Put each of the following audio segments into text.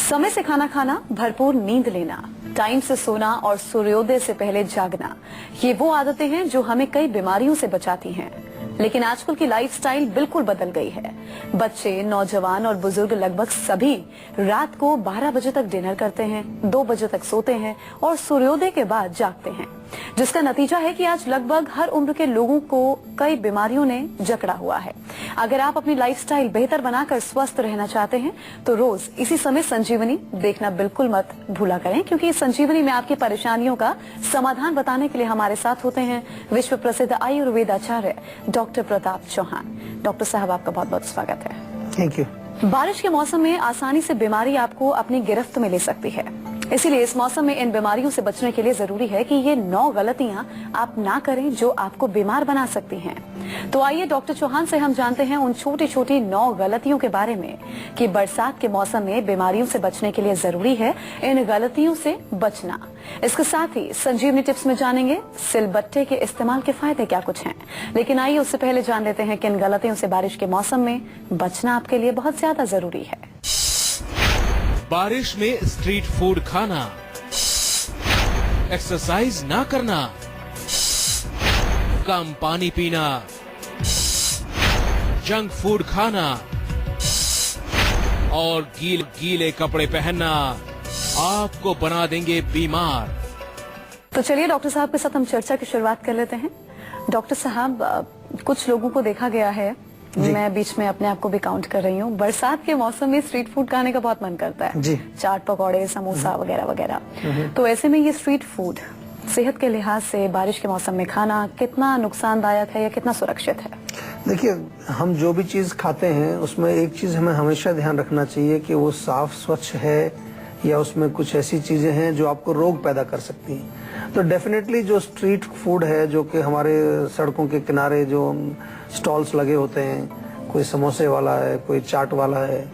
समय से खाना खाना, भरपूर नींद लेना, टाइम से सोना और सूर्योदय से पहले जागना, ये वो आदतें हैं जो हमें कई बीमारियों से बचाती हैं। लेकिन आजकल की लाइफस्टाइल बिल्कुल बदल गई है। बच्चे, नौजवान और बुजुर्ग लगभग सभी रात को 12 बजे तक डिनर करते हैं, 2 बजे तक सोते हैं और सूर्योदय के बाद जागते हैं, जिसका नतीजा है कि आज लगभग हर उम्र के लोगों को कई बीमारियों ने जकड़ा हुआ है। अगर आप अपनी लाइफस्टाइल बेहतर बनाकर स्वस्थ रहना चाहते हैं तो रोज इसी समय संजीवनी देखना बिल्कुल मत भूला करें, क्योंकि इस संजीवनी में आपकी परेशानियों का समाधान बताने के लिए हमारे साथ होते हैं विश्व प्रसिद्ध आयुर्वेद आचार्य डॉक्टर प्रताप चौहान। डॉक्टर साहब, आपका बहुत बहुत स्वागत है। Thank you. बारिश के मौसम में आसानी से बीमारी आपको अपनी गिरफ्त में ले सकती है, इसीलिए इस मौसम में इन बीमारियों से बचने के लिए जरूरी है कि ये 9 गलतियां आप ना करें जो आपको बीमार बना सकती हैं। तो आइए डॉक्टर चौहान से हम जानते हैं उन छोटी छोटी 9 गलतियों के बारे में कि बरसात के मौसम में बीमारियों से बचने के लिए जरूरी है इन गलतियों से बचना। इसके साथ ही संजीवनी टिप्स में जानेंगे सिलबट्टे के इस्तेमाल के फायदे क्या कुछ हैं। लेकिन आइए उससे पहले जान लेते हैं कि इन गलतियों से बारिश के मौसम में बचना आपके लिए बहुत ज्यादा जरूरी है। बारिश में स्ट्रीट फूड खाना, एक्सरसाइज ना करना, कम पानी पीना, जंक फूड खाना और गीले कपड़े पहनना आपको बना देंगे बीमार। तो चलिए डॉक्टर साहब के साथ हम चर्चा की शुरुआत कर लेते हैं। डॉक्टर साहब, कुछ लोगों को देखा गया है, मैं बीच में अपने आप को भी काउंट कर रही हूँ, बरसात के मौसम में स्ट्रीट फूड खाने का बहुत मन करता है जी। चाट पकौड़े, समोसा वगैरह वगैरह। तो ऐसे में ये स्ट्रीट फूड सेहत के लिहाज से बारिश के मौसम में खाना कितना नुकसानदायक है या कितना सुरक्षित है? देखिए, हम जो भी चीज खाते हैं उसमें एक चीज हमें हमेशा ध्यान रखना चाहिए कि वो साफ स्वच्छ है या उसमें कुछ ऐसी चीजें हैं जो आपको रोग पैदा कर सकती हैं। तो डेफिनेटली जो स्ट्रीट फूड है, जो कि हमारे सड़कों के किनारे जो स्टॉल्स लगे होते हैं, कोई समोसे वाला है, कोई चाट वाला है,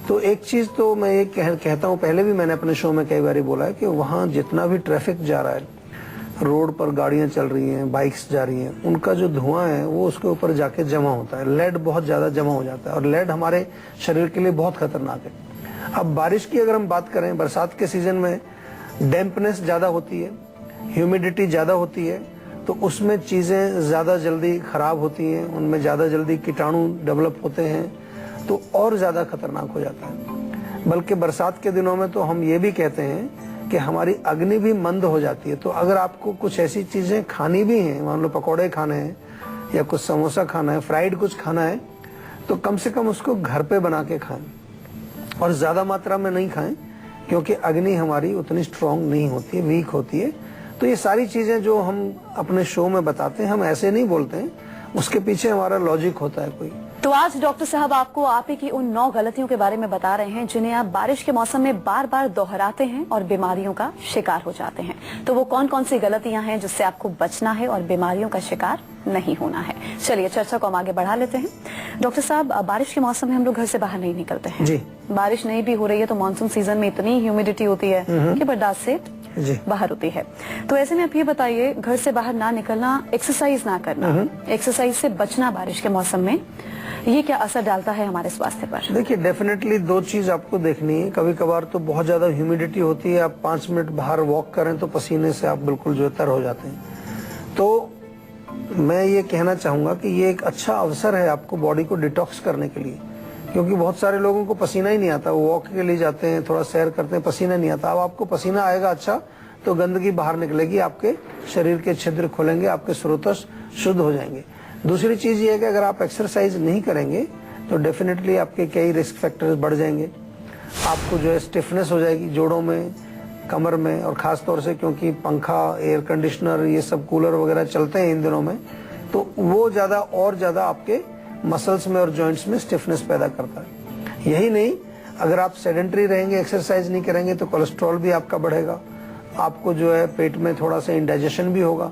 तो एक चीज तो मैं ये कहता हूँ, पहले भी मैंने अपने शो में कई बार बोला है कि वहाँ जितना भी ट्रैफिक जा रहा है, रोड पर गाड़ियां चल रही हैं, बाइक्स जा रही हैं, उनका जो धुआं है वो उसके ऊपर जाके जमा होता है, लेड बहुत ज्यादा जमा हो जाता है और लेड हमारे शरीर के लिए बहुत खतरनाक है। अब बारिश की अगर हम बात करें, बरसात के सीजन में डैम्पनेस ज्यादा होती है, ह्यूमिडिटी ज्यादा होती है, तो उसमें चीजें ज्यादा जल्दी खराब होती हैं, उनमें ज्यादा जल्दी कीटाणु डेवलप होते हैं, तो और ज्यादा खतरनाक हो जाता है। बल्कि बरसात के दिनों में तो हम ये भी कहते हैं कि हमारी अग्नि भी मंद हो जाती है। तो अगर आपको कुछ ऐसी चीजें खानी भी हैं, मान लो पकौड़े खाने हैं या कुछ समोसा खाना है, फ्राइड कुछ खाना है, तो कम से कम उसको घर पे बना के खाएं और ज्यादा मात्रा में नहीं खाएं, क्योंकि अग्नि हमारी उतनी स्ट्रांग नहीं होती है, वीक होती है। तो ये सारी चीजें जो हम अपने शो में बताते हैं, हम ऐसे नहीं बोलते हैं, उसके पीछे हमारा लॉजिक होता है कोई। तो आज डॉक्टर साहब आपको आप ही की उन 9 गलतियों के बारे में बता रहे हैं जिन्हें आप बारिश के मौसम में बार बार दोहराते हैं और बीमारियों का शिकार हो जाते हैं। तो वो कौन कौन सी गलतियां हैं जिससे आपको बचना है और बीमारियों का शिकार नहीं होना है? चलिए चर्चा को हम आगे बढ़ा लेते हैं। डॉक्टर साहब, बारिश के मौसम में हम लोग घर से बाहर नहीं निकलते हैं जी। बारिश नहीं भी हो रही है तो मानसून सीजन में इतनी ह्यूमिडिटी होती है कि बर्दाश्त से बाहर होती है। तो ऐसे में आप ये बताइए, घर से बाहर ना निकलना, एक्सरसाइज ना करना, एक्सरसाइज से बचना बारिश के मौसम में, ये क्या असर डालता है हमारे स्वास्थ्य पर? देखिए, डेफिनेटली 2 चीज आपको देखनी है। कभी कभार तो बहुत ज्यादा ह्यूमिडिटी होती है, आप 5 मिनट बाहर वॉक करें तो पसीने से आप बिल्कुल जो तर हो जाते हैं। तो मैं ये कहना चाहूंगा कि ये एक अच्छा अवसर है आपको बॉडी को डिटॉक्स करने के लिए, क्योंकि बहुत सारे लोगों को पसीना ही नहीं आता, वो वॉक के लिए जाते हैं, थोड़ा सैर करते हैं, पसीना नहीं आता। अब आपको पसीना आएगा अच्छा तो गंदगी बाहर निकलेगी, आपके शरीर के छिद्र खुलेंगे, आपके स्रोतस शुद्ध हो जाएंगे। दूसरी चीज ये है कि अगर आप एक्सरसाइज नहीं करेंगे तो डेफिनेटली आपके कई रिस्क फैक्टर्स बढ़ जाएंगे। आपको जो है स्टिफनेस हो जाएगी जोड़ों में, कमर में, और खास तौर से क्योंकि पंखा, एयर कंडीशनर, ये सब कूलर वगैरह चलते हैं इन दिनों में, तो वो ज्यादा और ज्यादा आपके मसल्स में और जॉइंट्स में स्टिफनेस पैदा करता है। यही नहीं, अगर आप सेडेंटरी रहेंगे, एक्सरसाइज नहीं करेंगे तो कोलेस्ट्रॉल भी आपका बढ़ेगा, आपको जो है पेट में थोड़ा सा इंडाइजेशन भी होगा,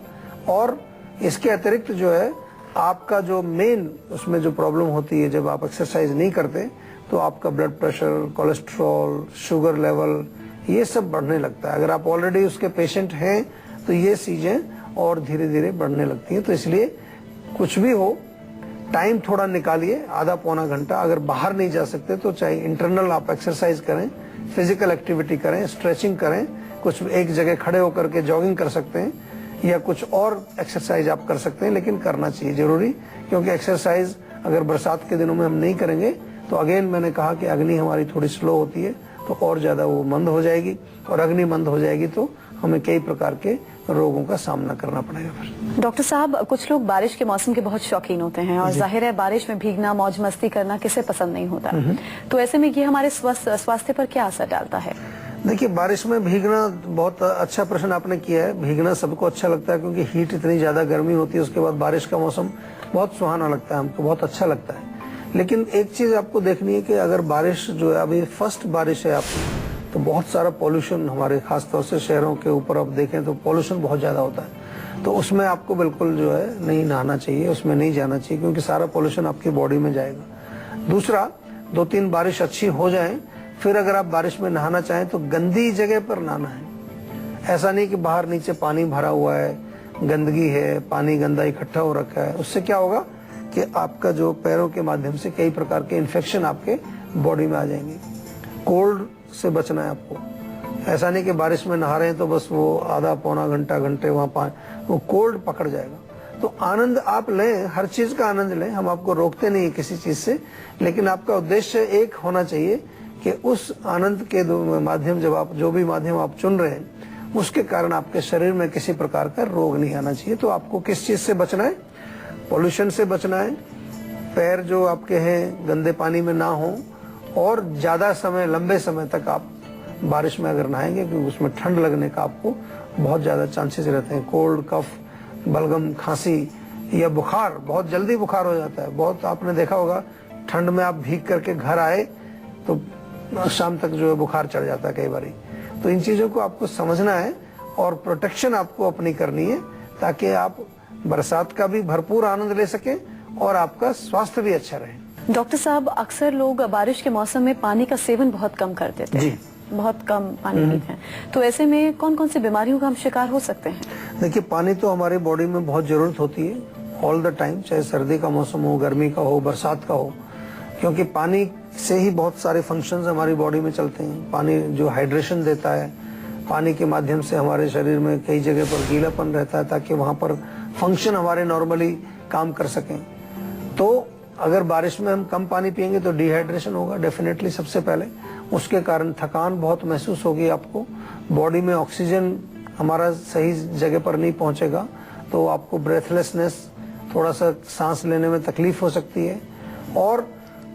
और इसके अतिरिक्त जो है आपका जो मेन उसमें जो प्रॉब्लम होती है जब आप एक्सरसाइज नहीं करते, तो आपका blood pressure, cholesterol, sugar level, ये सब बढ़ने लगता है। अगर आप ऑलरेडी उसके पेशेंट हैं तो ये चीजें और धीरे धीरे बढ़ने लगती हैं। तो इसलिए कुछ भी हो, टाइम थोड़ा निकालिए, आधा पौना घंटा। अगर बाहर नहीं जा सकते तो चाहे इंटरनल आप एक्सरसाइज करें, फिजिकल एक्टिविटी करें, स्ट्रेचिंग करें, कुछ एक जगह खड़े होकर के जॉगिंग कर सकते हैं या कुछ और एक्सरसाइज आप कर सकते हैं, लेकिन करना चाहिए जरूरी, क्योंकि एक्सरसाइज अगर बरसात के दिनों में हम नहीं करेंगे तो अगेन मैंने कहा कि अग्नि हमारी थोड़ी स्लो होती है, तो और ज्यादा वो मंद हो जाएगी, और अग्नि मंद हो जाएगी तो हमें कई प्रकार के रोगों का सामना करना पड़ेगा। फिर डॉक्टर साहब, कुछ लोग बारिश के मौसम के बहुत शौकीन होते हैं और जाहिर है बारिश में भीगना, मौज मस्ती करना किसे पसंद नहीं होता, तो ऐसे में ये हमारे स्वास्थ्य पर क्या असर डालता है? देखिए, बारिश में भीगना बहुत अच्छा प्रश्न आपने किया है। भीगना सबको अच्छा लगता है क्योंकि हीट इतनी ज्यादा गर्मी होती है, उसके बाद बारिश का मौसम बहुत सुहाना लगता है, हमको बहुत अच्छा लगता है। लेकिन एक चीज आपको देखनी है कि अगर बारिश जो है अभी फर्स्ट बारिश है आपकी, तो बहुत सारा पॉल्यूशन हमारे खासतौर से शहरों के ऊपर आप देखें तो पॉल्यूशन बहुत ज्यादा होता है, तो उसमें आपको बिल्कुल जो है नहीं नहाना चाहिए, उसमें नहीं जाना चाहिए, क्योंकि सारा पॉल्यूशन आपकी बॉडी में जाएगा। दूसरा, 2-3 बारिश अच्छी हो जाए, फिर अगर आप बारिश में नहाना चाहें तो गंदी जगह पर नहाना है। ऐसा नहीं कि बाहर नीचे पानी भरा हुआ है, गंदगी है, पानी गंदा इकट्ठा हो रखा है, उससे क्या होगा कि आपका जो पैरों के माध्यम से कई प्रकार के इन्फेक्शन आपके बॉडी में आ जाएंगे। कोल्ड से बचना है आपको। ऐसा नहीं कि बारिश में नहा रहे हैं तो बस वो आधा पौना घंटे वहां वो कोल्ड पकड़ जाएगा। तो आनंद आप लें, हर चीज का आनंद लें, हम आपको रोकते नहीं है किसी चीज से, लेकिन आपका उद्देश्य एक होना चाहिए कि उस आनंद के माध्यम, जब आप जो भी माध्यम आप चुन रहे हैं, उसके कारण आपके शरीर में किसी प्रकार का रोग नहीं आना चाहिए। तो आपको किस चीज से बचना है? पॉल्यूशन से बचना है, पैर जो आपके हैं गंदे पानी में ना हो, और ज्यादा समय, लंबे समय तक आप बारिश में अगर नहाएंगे क्योंकि उसमें ठंड लगने का आपको बहुत ज्यादा चांसेस रहते हैं। कोल्ड, कफ, बलगम, खांसी या बुखार, बहुत जल्दी बुखार हो जाता है। बहुत आपने देखा होगा, ठंड में आप भीग करके घर आए तो शाम तक जो है बुखार चढ़ जाता है कई बार। तो इन चीजों को आपको समझना है और प्रोटेक्शन आपको अपनी करनी है, ताकि आप बरसात का भी भरपूर आनंद ले सकें और आपका स्वास्थ्य भी अच्छा रहे। डॉक्टर साहब, अक्सर लोग बारिश के मौसम में पानी का सेवन बहुत कम कर देते हैं, बहुत कम पानी पीते हैं, तो ऐसे में कौन कौन सी बीमारियों का हम शिकार हो सकते हैं? देखिए, पानी तो हमारी बॉडी में बहुत जरूरत होती है ऑल द टाइम, चाहे सर्दी का मौसम हो, गर्मी का हो, बरसात का हो, क्योंकि पानी से ही बहुत सारे फंक्शंस हमारी बॉडी में चलते हैं। पानी जो हाइड्रेशन देता है, पानी के माध्यम से हमारे शरीर में कई जगह पर गीलापन रहता है ताकि वहां पर फंक्शन हमारे नॉर्मली काम कर सकें। तो अगर बारिश में हम कम पानी पिएंगे तो डिहाइड्रेशन होगा डेफिनेटली सबसे पहले, उसके कारण थकान बहुत महसूस होगी आपको, बॉडी में ऑक्सीजन हमारा सही जगह पर नहीं पहुंचेगा, तो आपको ब्रेथलेसनेस, थोड़ा सा सांस लेने में तकलीफ हो सकती है, और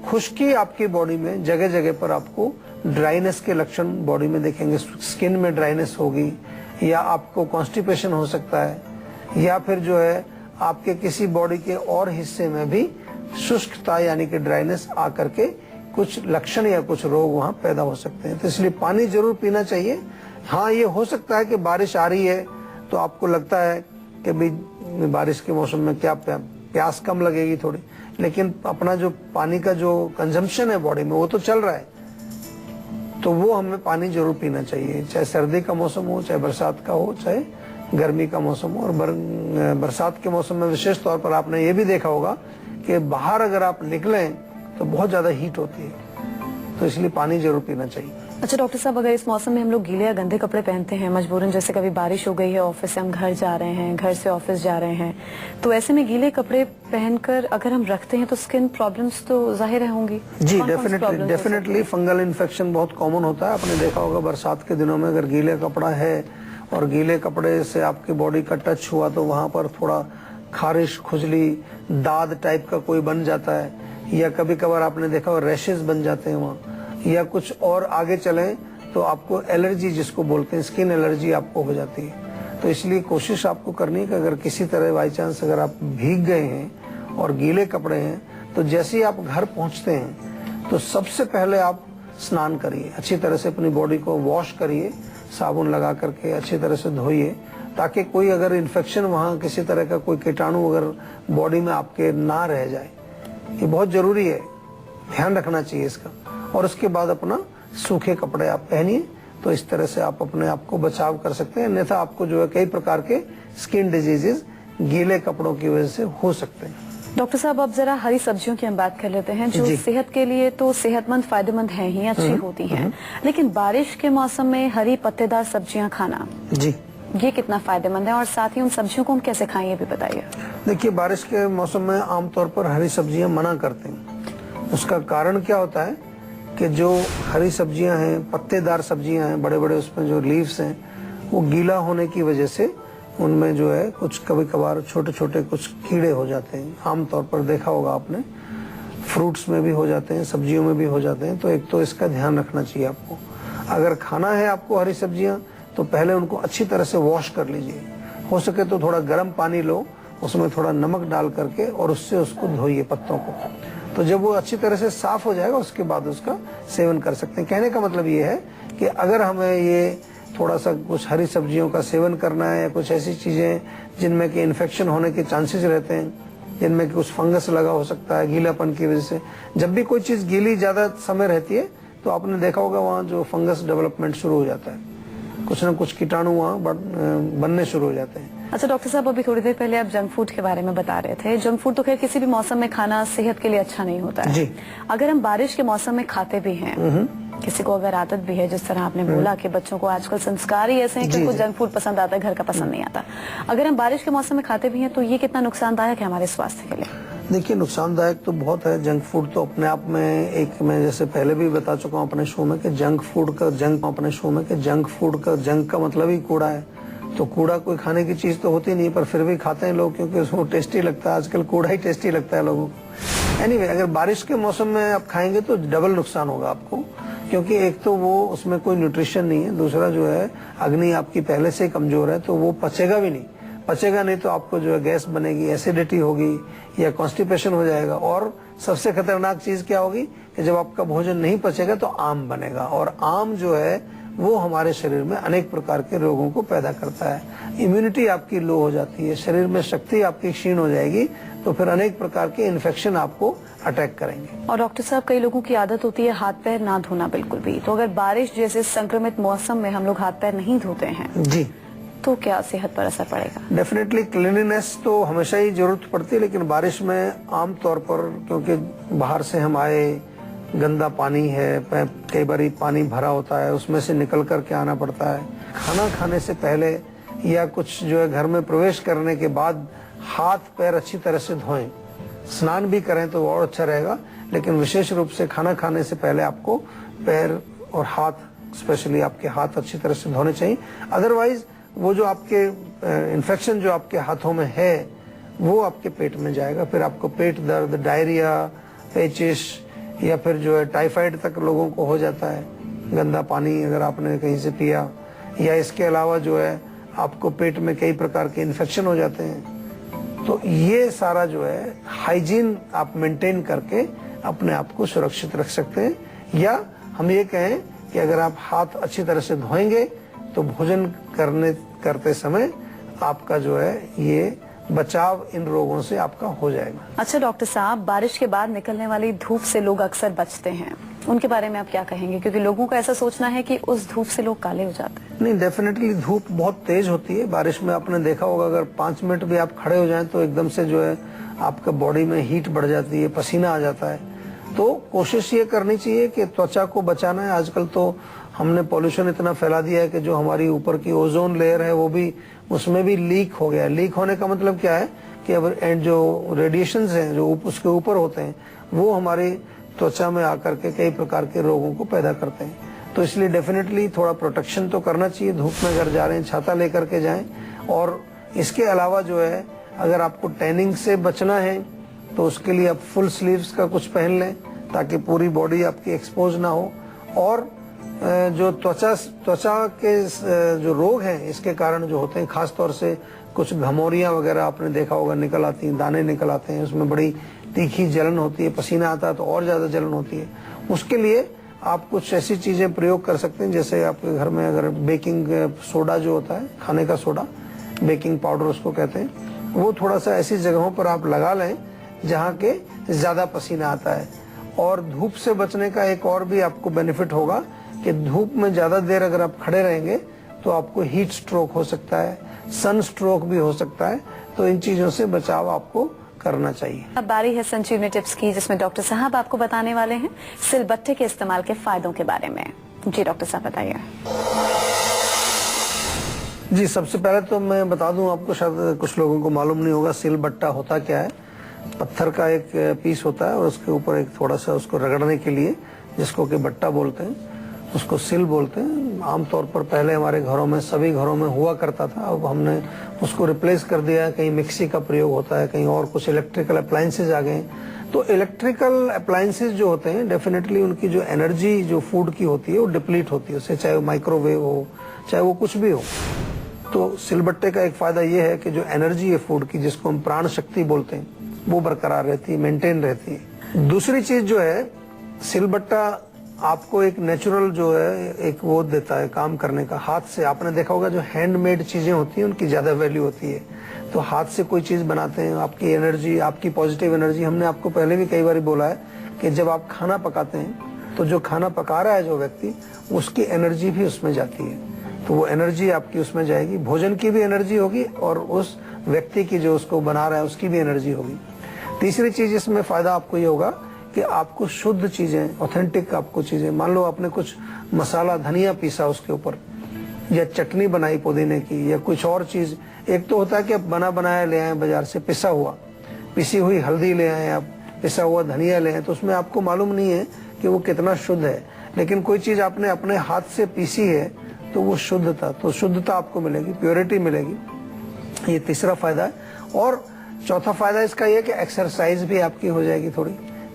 खुश्की आपकी बॉडी में जगह जगह पर आपको ड्राइनेस के लक्षण बॉडी में देखेंगे। स्किन में ड्राइनेस होगी, या आपको कॉन्स्टिपेशन हो सकता है, या फिर जो है आपके किसी बॉडी के और हिस्से में भी शुष्कता यानी कि ड्राइनेस आकर के कुछ लक्षण या कुछ रोग वहां पैदा हो सकते हैं। तो इसलिए पानी जरूर पीना चाहिए। हाँ, ये हो सकता है कि बारिश आ रही है तो आपको लगता है कि भाई बारिश के मौसम में क्या प्यास कम लगेगी थोड़ी, लेकिन अपना जो पानी का जो कंजम्पशन है बॉडी में वो तो चल रहा है, तो वो हमें पानी जरूर पीना चाहिए, चाहे सर्दी का मौसम हो, चाहे बरसात का हो, चाहे गर्मी का मौसम हो। और बरसात के मौसम में विशेष तौर पर आपने ये भी देखा होगा कि बाहर अगर आप निकलें तो बहुत ज्यादा हीट होती है, तो इसलिए पानी जरूर पीना चाहिए। अच्छा डॉक्टर साहब, अगर इस मौसम में हम लोग गीले या गंदे कपड़े पहनते हैं मजबूरन, जैसे कभी बारिश हो गई है, ऑफिस से हम घर जा रहे हैं, घर से ऑफिस जा रहे हैं, तो ऐसे में गीले कपड़े पहनकर अगर हम रखते हैं तो स्किन प्रॉब्लम्स तो जाहिर होंगी। जी, डेफिनेटली फंगल इन्फेक्शन बहुत कॉमन होता है। आपने देखा होगा बरसात के दिनों में अगर गीले कपड़ा है और गीले कपड़े से आपकी बॉडी का टच हुआ तो वहां पर थोड़ा खारिश, खुजली, दाद टाइप का कोई बन जाता है, या कभी कभार आपने देखा हो रैशेस बन जाते हैं वहाँ, या कुछ और आगे चलें तो आपको एलर्जी जिसको बोलते हैं, स्किन एलर्जी आपको हो जाती है। तो इसलिए कोशिश आपको करनी है कि अगर किसी तरह बाई चांस अगर आप भीग गए हैं और गीले कपड़े हैं, तो जैसे ही आप घर पहुंचते हैं तो सबसे पहले आप स्नान करिए, अच्छी तरह से अपनी बॉडी को वॉश करिए, साबुन लगा करके अच्छी तरह से धोइए, ताकि कोई अगर इन्फेक्शन वहाँ किसी तरह का कोई कीटाणु अगर बॉडी में आपके ना रह जाए। ये बहुत जरूरी है, ध्यान रखना चाहिए इसका। और उसके बाद अपना सूखे कपड़े आप पहनिए, तो इस तरह से आप अपने आप को बचाव कर सकते हैं। अन्यथा आपको जो है कई प्रकार के स्किन डिजीजेस गीले कपड़ों की वजह से हो सकते हैं। डॉक्टर साहब, अब जरा हरी सब्जियों की हम बात कर लेते हैं, जो जी। सेहत के लिए तो सेहतमंद, फायदेमंद है ही, अच्छी होती हैं, लेकिन बारिश के मौसम में हरी पत्तेदार सब्जियां खाना, जी, ये कितना फायदेमंद है, और साथ ही उन सब्जियों को हम कैसे खाएं, ये भी बताइए। देखिए बारिश के मौसम में आमतौर पर हरी सब्जियां मना करते हैं। उसका कारण क्या होता है कि जो हरी सब्जियां हैं, पत्तेदार सब्जियां हैं, बड़े बड़े उसमें जो लीव्स हैं, वो गीला होने की वजह से उनमें जो है कुछ कभी कभार छोटे छोटे कुछ कीड़े हो जाते हैं। आमतौर पर देखा होगा आपने, फ्रूट्स में भी हो जाते हैं, सब्जियों में भी हो जाते हैं। तो एक तो इसका ध्यान रखना चाहिए आपको। अगर खाना है आपको हरी सब्जियां, तो पहले उनको अच्छी तरह से वॉश कर लीजिए। हो सके तो थोड़ा गर्म पानी लो, उसमें थोड़ा नमक डाल करके और उससे उसको धोइए पत्तों को। तो जब वो अच्छी तरह से साफ हो जाएगा, उसके बाद उसका सेवन कर सकते हैं। कहने का मतलब ये है कि अगर हमें ये थोड़ा सा कुछ हरी सब्जियों का सेवन करना है, या कुछ ऐसी चीजें जिनमें कि इन्फेक्शन होने के चांसेस रहते हैं, जिनमें कि कुछ फंगस लगा हो सकता है गीलापन की वजह से। जब भी कोई चीज गीली ज्यादा समय रहती है, तो आपने देखा होगा वहाँ जो फंगस डेवलपमेंट शुरू हो जाता है, कुछ न कुछ कीटाणु वहाँ बनने शुरू हो जाते हैं। अच्छा डॉक्टर साहब, अभी थोड़ी देर पहले आप जंक फूड के बारे में बता रहे थे। जंक फूड तो खैर किसी भी मौसम में खाना सेहत के लिए अच्छा नहीं होता है जी। अगर हम बारिश के मौसम में खाते भी हैं, किसी को अगर आदत भी है, जिस तरह आपने बोला कि बच्चों को आजकल संस्कार ही ऐसे हैं कि उनको जंक फूड पसंद आता है, घर का पसंद नहीं आता, अगर हम बारिश के मौसम में खाते भी हैं, तो ये कितना नुकसानदायक है हमारे स्वास्थ्य के लिए? देखिए नुकसानदायक तो बहुत है। जंक फूड तो अपने आप में एक, मैं जैसे पहले भी बता चुका हूँ अपने शो में कि जंक फूड का जंक का मतलब ही कूड़ा है। तो कूड़ा कोई खाने की चीज तो होती नहीं, पर फिर भी खाते हैं लोग, क्योंकि उसको टेस्टी लगता है। आजकल कूड़ा ही टेस्टी लगता है लोगों को। एनीवे, अगर बारिश के मौसम में आप खाएंगे तो डबल नुकसान होगा आपको, क्योंकि एक तो वो उसमें कोई न्यूट्रिशन नहीं है, दूसरा जो है अग्नि आपकी पहले से ही कमजोर है, तो वो पचेगा नहीं तो आपको जो है गैस बनेगी, एसिडिटी होगी या कॉन्स्टिपेशन हो जाएगा। और सबसे खतरनाक चीज क्या होगी कि जब आपका भोजन नहीं पचेगा तो आम बनेगा, और आम जो है वो हमारे शरीर में अनेक प्रकार के रोगों को पैदा करता है। इम्यूनिटी आपकी लो हो जाती है, शरीर में शक्ति आपकी क्षीण हो जाएगी, तो फिर अनेक प्रकार के इन्फेक्शन आपको अटैक करेंगे। और डॉक्टर साहब, कई लोगों की आदत होती है हाथ पैर ना धोना बिल्कुल भी, तो अगर बारिश जैसे संक्रमित मौसम में हम लोग हाथ पैर नहीं धोते हैं जी, तो क्या सेहत पर असर पड़ेगा? डेफिनेटली क्लीनिनेस तो हमेशा ही जरूरत पड़ती है, लेकिन बारिश में आमतौर पर, क्योंकि बाहर से हम आए, गंदा पानी है, कई बार पानी भरा होता है, उसमें से निकल करके आना पड़ता है। खाना खाने से पहले या कुछ जो है घर में प्रवेश करने के बाद हाथ पैर अच्छी तरह से धोएं। स्नान भी करें तो और अच्छा रहेगा, लेकिन विशेष रूप से खाना खाने से पहले आपको पैर और हाथ, स्पेशली आपके हाथ अच्छी तरह से धोने चाहिए। अदरवाइज वो जो आपके इन्फेक्शन जो आपके हाथों में है, वो आपके पेट में जाएगा, फिर आपको पेट दर्द, डायरिया, पेचिश या फिर जो है टाइफाइड तक लोगों को हो जाता है, गंदा पानी अगर आपने कहीं से पिया। या इसके अलावा जो है आपको पेट में कई प्रकार के इन्फेक्शन हो जाते हैं। तो ये सारा जो है हाइजीन आप मेंटेन करके अपने आप को सुरक्षित रख सकते हैं। या हम ये कहें कि अगर आप हाथ अच्छी तरह से धोएंगे तो भोजन करते समय आपका जो है ये बचाव इन रोगों से आपका हो जाएगा। अच्छा डॉक्टर साहब, बारिश के बाद निकलने वाली धूप से लोग अक्सर बचते हैं, उनके बारे में आप क्या कहेंगे? क्योंकि लोगों का ऐसा सोचना है कि उस धूप से लोग काले हो जाते हैं। नहीं, डेफिनेटली धूप बहुत तेज होती है बारिश में। आपने देखा होगा अगर 5 मिनट भी आप खड़े हो जाएं तो एकदम से जो है आपका बॉडी में हीट बढ़ जाती है, पसीना आ जाता है। तो कोशिश ये करनी चाहिए कि त्वचा को बचाना है। आजकल तो हमने पॉल्यूशन इतना फैला दिया है कि जो हमारी ऊपर की ओजोन लेयर है वो भी, उसमें भी लीक हो गया। लीक होने का मतलब क्या है कि अब जो रेडिएशंस हैं जो उसके ऊपर होते हैं, वो हमारी त्वचा में आकर के कई प्रकार के रोगों को पैदा करते हैं। तो इसलिए डेफिनेटली थोड़ा प्रोटेक्शन तो करना चाहिए। धूप में अगर जा रहे हैं छाता लेकर के जाएं। और इसके अलावा जो है अगर आपको टैनिंग से बचना है तो उसके लिए आप फुल स्लीव्स का कुछ पहन लें ताकि पूरी बॉडी आपकी एक्सपोज ना हो। और जो त्वचा के जो रोग हैं इसके कारण जो होते हैं, खास तौर से कुछ घमौरियां वगैरह आपने देखा होगा निकल आती हैं, दाने निकल आते हैं, उसमें बड़ी तीखी जलन होती है, पसीना आता है तो और ज्यादा जलन होती है। उसके लिए आप कुछ ऐसी चीजें प्रयोग कर सकते हैं, जैसे आपके घर में अगर बेकिंग सोडा जो होता है, खाने का सोडा, बेकिंग पाउडर उसको कहते हैं, वो थोड़ा सा ऐसी जगहों पर आप लगा लें जहाँ के ज्यादा पसीना आता है। और धूप से बचने का एक और भी आपको बेनिफिट होगा कि धूप में ज्यादा देर अगर आप खड़े रहेंगे तो आपको हीट स्ट्रोक हो सकता है, सन स्ट्रोक भी हो सकता है। तो इन चीजों से बचाव आपको करना चाहिए। अब बारी है संजीवनी टिप्स की, जिसमें डॉक्टर साहब आपको बताने वाले हैं सिलबट्टे के इस्तेमाल के फायदों के बारे में। जी डॉक्टर साहब बताइए। जी, सबसे पहले तो मैं बता दूं आपको, शायद कुछ लोगों को मालूम नहीं होगा सिलबट्टा होता क्या है। पत्थर का एक पीस होता है और उसके ऊपर एक थोड़ा सा उसको रगड़ने के लिए, जिसको कि बट्टा बोलते हैं, उसको सिल बोलते हैं। आमतौर पर पहले हमारे घरों में, सभी घरों में हुआ करता था। अब हमने उसको रिप्लेस कर दिया है। कहीं मिक्सी का प्रयोग होता है, कहीं और कुछ इलेक्ट्रिकल अप्लायंसेज आ गए। तो इलेक्ट्रिकल अप्लायंसेज जो होते हैं, डेफिनेटली उनकी जो एनर्जी जो फूड की होती है वो डिप्लीट होती है उससे, चाहे वो माइक्रोवेव हो, चाहे वो कुछ भी हो। तो सिलबट्टे का एक फायदा ये है कि जो एनर्जी है फूड की, जिसको हम प्राण शक्ति बोलते हैं, वो बरकरार रहती है, मेंटेन रहती है। दूसरी चीज जो है, सिलबट्टा आपको एक नेचुरल जो है एक वो देता है काम करने का। हाथ से आपने देखा होगा जो हैंडमेड चीजें होती हैं उनकी ज्यादा वैल्यू होती है। तो हाथ से कोई चीज बनाते हैं, आपकी एनर्जी, आपकी पॉजिटिव एनर्जी, हमने आपको पहले भी कई बार बोला है कि जब आप खाना पकाते हैं तो जो खाना पका रहा है जो व्यक्ति, उसकी एनर्जी भी उसमें जाती है। तो वो एनर्जी आपकी उसमें जाएगी, भोजन की भी एनर्जी होगी और उस व्यक्ति की जो उसको बना रहा है उसकी भी एनर्जी होगी। तीसरी चीज इसमें फायदा आपको ये होगा कि आपको शुद्ध चीजें, ऑथेंटिक आपको चीजें, मान लो आपने कुछ मसाला धनिया पीसा उसके ऊपर, या चटनी बनाई पुदीने की, या कुछ और चीज। एक तो होता है कि आप बना बनाया ले आए बाजार से, पिसा हुआ, पिसी हुई हल्दी ले आए आप, पिसा हुआ धनिया ले आए, तो उसमें आपको मालूम नहीं है कि वो कितना शुद्ध है। लेकिन कोई चीज आपने अपने हाथ से पीसी है तो वो शुद्धता, तो शुद्धता आपको मिलेगी, प्योरिटी मिलेगी। ये तीसरा फायदा है। और चौथा फायदा इसका ये कि एक्सरसाइज भी आपकी हो जाएगी थोड़ी।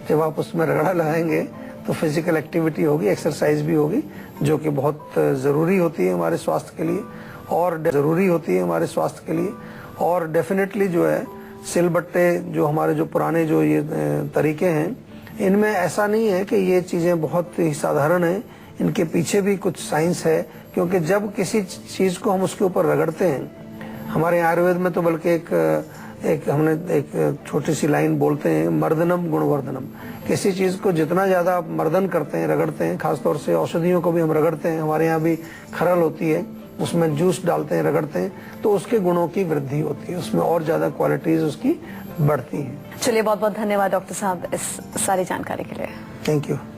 जब आप उसमें रगड़ा लगाएंगे तो फिजिकल एक्टिविटी होगी, एक्सरसाइज भी होगी, जो कि बहुत जरूरी होती है हमारे स्वास्थ्य के लिए, और जरूरी होती है हमारे स्वास्थ्य के लिए। और डेफिनेटली जो है सिलबट्टे, जो हमारे जो पुराने जो ये तरीके हैं, इनमें ऐसा नहीं है कि ये चीजें बहुत ही साधारण हैं। इनके पीछे भी कुछ साइंस है, क्योंकि जब किसी चीज को हम उसके ऊपर रगड़ते हैं, हमारे आयुर्वेद में तो बल्कि हमने एक छोटी सी लाइन बोलते हैं, मर्दनम गुणवर्धनम। किसी चीज को जितना ज्यादा आप मर्दन करते हैं, रगड़ते हैं, खासतौर से औषधियों को भी हम रगड़ते हैं, हमारे यहाँ भी खरल होती है, उसमें जूस डालते हैं, रगड़ते हैं, तो उसके गुणों की वृद्धि होती है, उसमें और ज्यादा क्वालिटीज उसकी बढ़ती हैं। चलिए, बहुत बहुत धन्यवाद डॉक्टर साहब इस सारी जानकारी के लिए। Thank you.